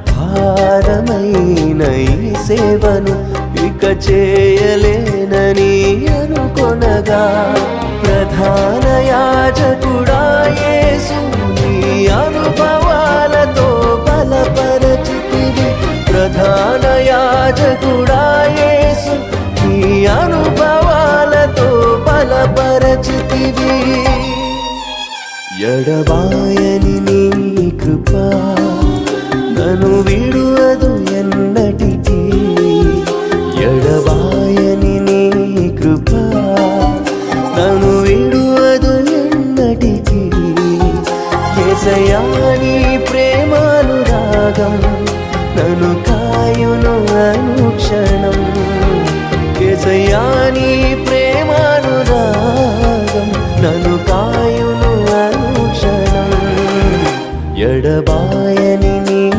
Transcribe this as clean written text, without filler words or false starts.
భారమైన ఈ సేవను ఇక చేయలేనని అనుకొనగా ప్రధాన యాజకుడా యేసు నీ అనుభవాలతో బలపరచితివి. ప్రధాన యాజకుడా యేసు నీ అనుభవాలతో బలపరచితివి. ఎడబాయని నీ కృప నన్ను విడువదు ఎన్నటికీ. ఎడబాయని నీ కృప నన్ను విడువదు ఎన్నటికీ. యేసయ్యా నీ ప్రేమానురాగం నన్ను కాయును అనుక్షణం. యేసయ్యా నీ ప్రేమానురాగం నన్ను కాయును అనుక్షణం. ఎడబాయని